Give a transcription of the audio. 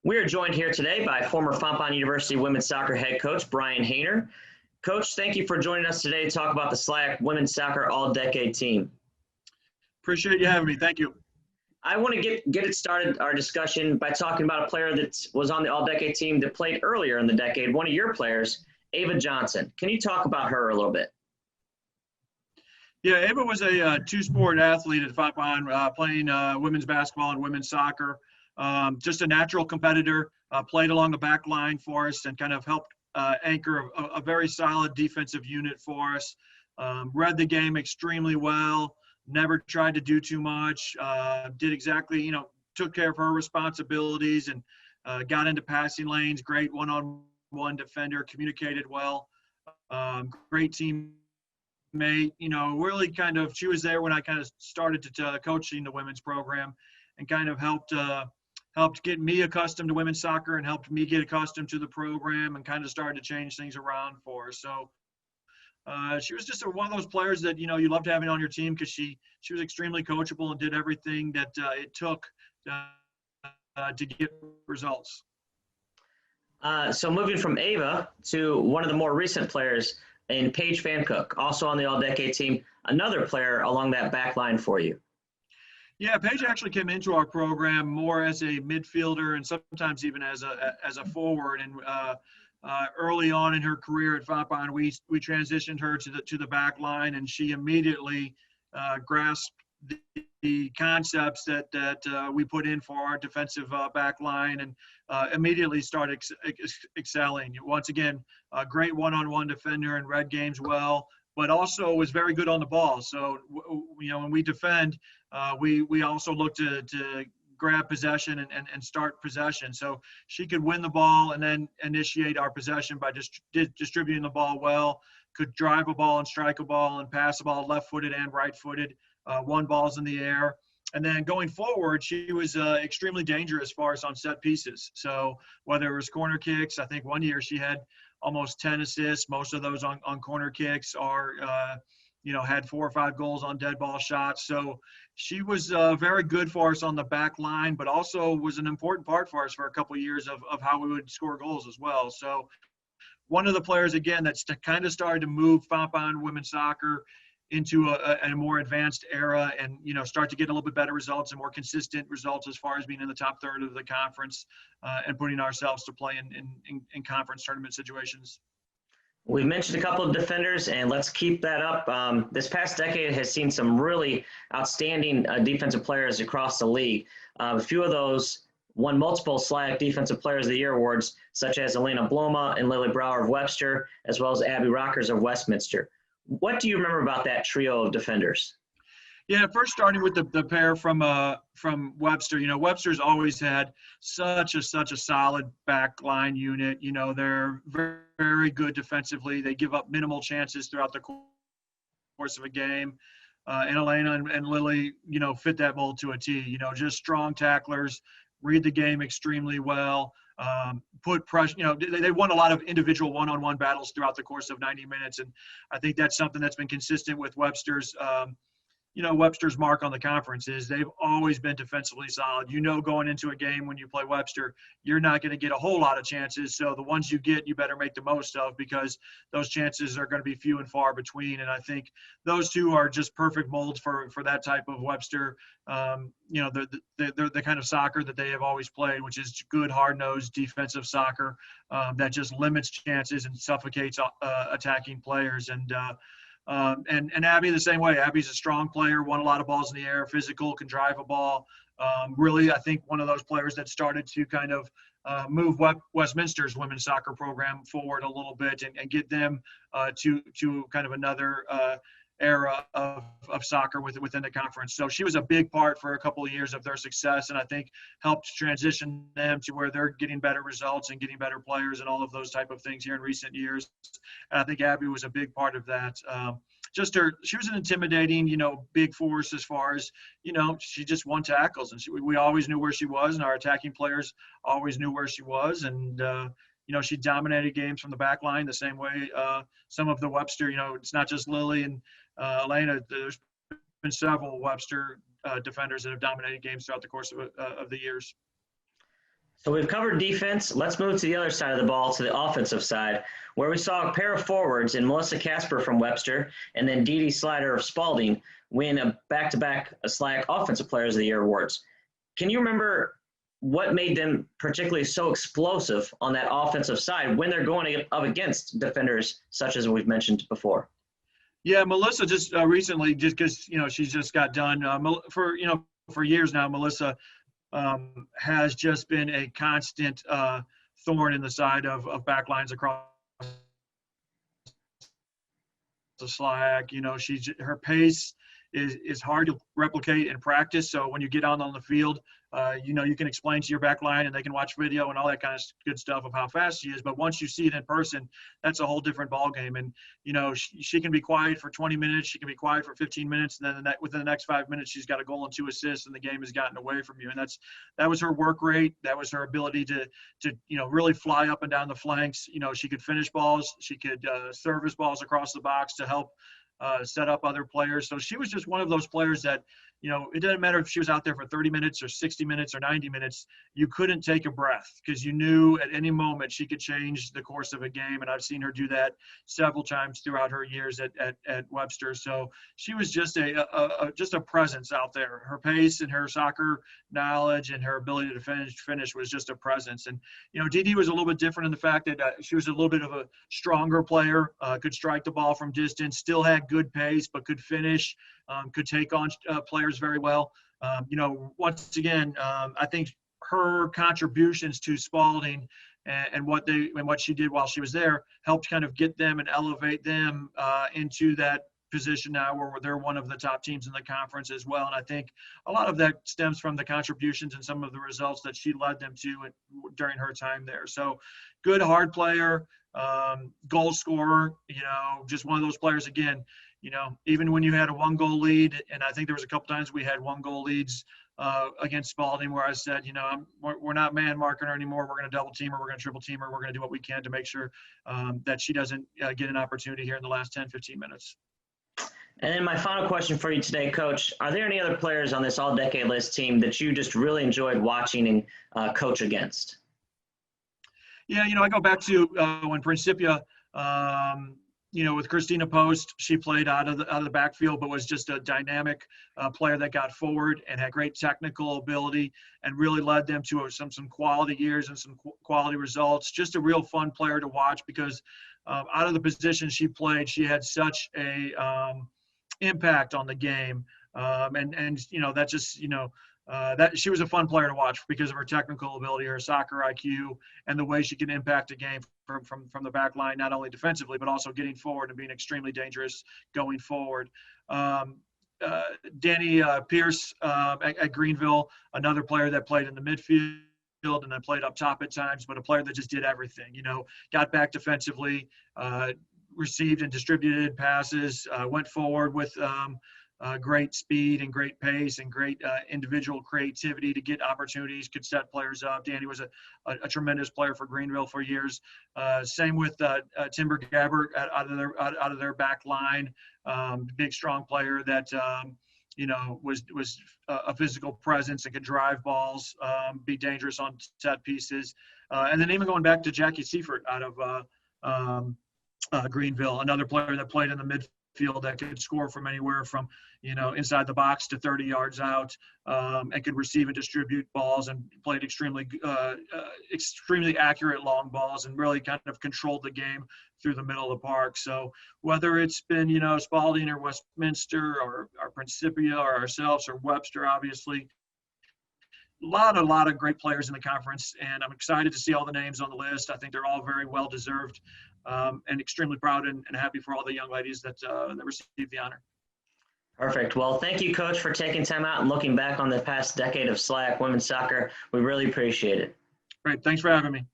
We are joined here today by former Fontbonne University women's soccer head coach Brian Hoener. Coach, thank you for joining us today to talk about the SLIAC women's soccer all-decade team. Appreciate you having me. Thank you. I want to get it started, our discussion, by talking about a player that was on the all-decade team that played earlier in the decade, one of your players, Ava Johnson. Can you talk about her a little bit? Yeah, Ava was a two-sport athlete at Fontbonne, playing women's basketball and women's soccer. Just a natural competitor, played along the back line for us and kind of helped anchor a very solid defensive unit for us. Read the game extremely well, never tried to do too much, did exactly, took care of her responsibilities and got into passing lanes, great one-on-one defender, communicated well, great teammate, really kind of, she was there when I kind of started to coaching the women's program and kind of helped get me accustomed to women's soccer and helped me get accustomed to the program and kind of started to change things around for her. So she was just one of those players that, you loved having on your team because she was extremely coachable and did everything that it took to get results. So moving from Ava to one of the more recent players in Paige Fancook, also on the all-decade team, another player along that back line for you. Yeah, Paige actually came into our program more as a midfielder and sometimes even as a forward. And early on in her career at Fontbonne, we transitioned her to the back line, and she immediately grasped the concepts that we put in for our defensive back line and immediately started excelling. Once again, a great one-on-one defender and read games well, but also was very good on the ball. So, when we defend, we also look to grab possession and start possession. So she could win the ball and then initiate our possession by just distributing the ball well, could drive a ball and strike a ball and pass a ball left-footed and right-footed, won balls in the air. And then going forward, she was extremely dangerous for us on set pieces. So whether it was corner kicks, I think one year she had almost 10 assists, most of those on corner kicks, or had 4 or 5 goals on dead ball shots. So she was very good for us on the back line, but also was an important part for us for a couple of years of how we would score goals as well. So one of the players, again, that's kind of started to move Fontbonne women's soccer into a more advanced era and, start to get a little bit better results and more consistent results as far as being in the top third of the conference and putting ourselves to play in conference tournament situations. We've mentioned a couple of defenders, and let's keep that up. This past decade has seen some really outstanding defensive players across the league. A few of those won multiple SLIAC Defensive Players of the Year awards, such as Elena Bloma and Lily Brower of Webster, as well as Abby Rockers of Westminster. What do you remember about that trio of defenders? Yeah, first starting with the pair from Webster. Webster's always had such a solid back line unit. They're very, very good defensively. They give up minimal chances throughout the course of a game. And Elena and Lily, fit that mold to a T. Just strong tacklers, read the game extremely well, put pressure. They won a lot of individual one-on-one battles throughout the course of 90 minutes. And I think that's something that's been consistent with Webster's Webster's mark on the conference is they've always been defensively solid. Going into a game when you play Webster, you're not going to get a whole lot of chances. So the ones you get, you better make the most of because those chances are going to be few and far between. And I think those two are just perfect molds for that type of Webster. They're the kind of soccer that they have always played, which is good, hard-nosed defensive soccer that just limits chances and suffocates attacking players. And Abby the same way. Abby's a strong player, won a lot of balls in the air, physical, can drive a ball. Really, I think one of those players that started to kind of move Westminster's women's soccer program forward a little bit and get them to kind of another era of soccer within the conference. So she was a big part for a couple of years of their success, and I think helped transition them to where they're getting better results and getting better players and all of those type of things here in recent years. And I think Abby was a big part of that. She was an intimidating, big force as far as, she just won tackles, and we always knew where she was, and our attacking players always knew where she was. And, she dominated games from the back line the same way some of the Webster, it's not just Lily and Elena. There's been several Webster defenders that have dominated games throughout the course of the years. So we've covered defense. Let's move to the other side of the ball, to the offensive side, where we saw a pair of forwards in Melissa Casper from Webster and then Dee Dee Slider of Spalding win a back-to-back SLIAC Offensive Players of the Year awards. Can you remember what made them particularly so explosive on that offensive side when they're going up against defenders such as we've mentioned before? Yeah, Melissa just recently, just because she's just got done for years now. Melissa has just been a constant thorn in the side of backlines across the SLIAC. Her pace is hard to replicate in practice. So when you get on the field, you can explain to your back line and they can watch video and all that kind of good stuff of how fast she is. But once you see it in person, that's a whole different ball game. And, she can be quiet for 20 minutes. She can be quiet for 15 minutes. And then within the next 5 minutes, she's got a goal and 2 assists and the game has gotten away from you. And that was her work rate. That was her ability to really fly up and down the flanks. She could finish balls. She could service balls across the box to help set up other players. So she was just one of those players that, it doesn't matter if she was out there for 30 minutes or 60 minutes or 90 minutes, you couldn't take a breath because you knew at any moment she could change the course of a game. And I've seen her do that several times throughout her years at Webster. So she was just a presence out there. Her pace and her soccer knowledge and her ability to finish was just a presence. And, Dee Dee was a little bit different in the fact that she was a little bit of a stronger player, could strike the ball from distance, still had good pace, but could finish, could take on players very well. Once again, I think her contributions to Spalding and what she did while she was there helped kind of get them and elevate them into that position now where they're one of the top teams in the conference as well. And I think a lot of that stems from the contributions and some of the results that she led them to during her time there. So good hard player, goal scorer, just one of those players, again, even when you had a 1-goal lead, and I think there was a couple times we had 1-goal leads against Spalding where I said, we're not man marking her anymore. We're going to double team her. We're going to triple team her. We're going to do what we can to make sure that she doesn't get an opportunity here in the last 10, 15 minutes. And then my final question for you today, Coach, are there any other players on this all-decade list team that you just really enjoyed watching and coach against? Yeah, I go back to when Principia, with Christina Post, she played out of the backfield, but was just a dynamic player that got forward and had great technical ability and really led them to some quality years and some quality results. Just a real fun player to watch because out of the position she played, she had such a impact on the game, that just that she was a fun player to watch because of her technical ability, her soccer IQ, and the way she can impact a game from the back line, not only defensively, but also getting forward and being extremely dangerous going forward. Danny Pierce at Greenville, another player that played in the midfield and then played up top at times, but a player that just did everything, got back defensively, received and distributed passes, went forward with great speed and great pace and great individual creativity to get opportunities, could set players up. Danny was a tremendous player for Greenville for years. Same with Timber Gabbert out of their back line. Big, strong player that, was a physical presence and could drive balls, be dangerous on set pieces. And then even going back to Jackie Seifert out of Greenville, another player that played in the midfield that could score from anywhere from, inside the box to 30 yards out, and could receive and distribute balls and played extremely accurate long balls and really kind of controlled the game through the middle of the park. So whether it's been, Spalding or Westminster or Principia or ourselves or Webster, obviously, a lot of great players in the conference, and I'm excited to see all the names on the list. I think they're all very well deserved, and extremely proud and happy for all the young ladies that received the honor. Perfect. Well, thank you, Coach, for taking time out and looking back on the past decade of SLIAC women's soccer. We really appreciate it. Great. Thanks for having me.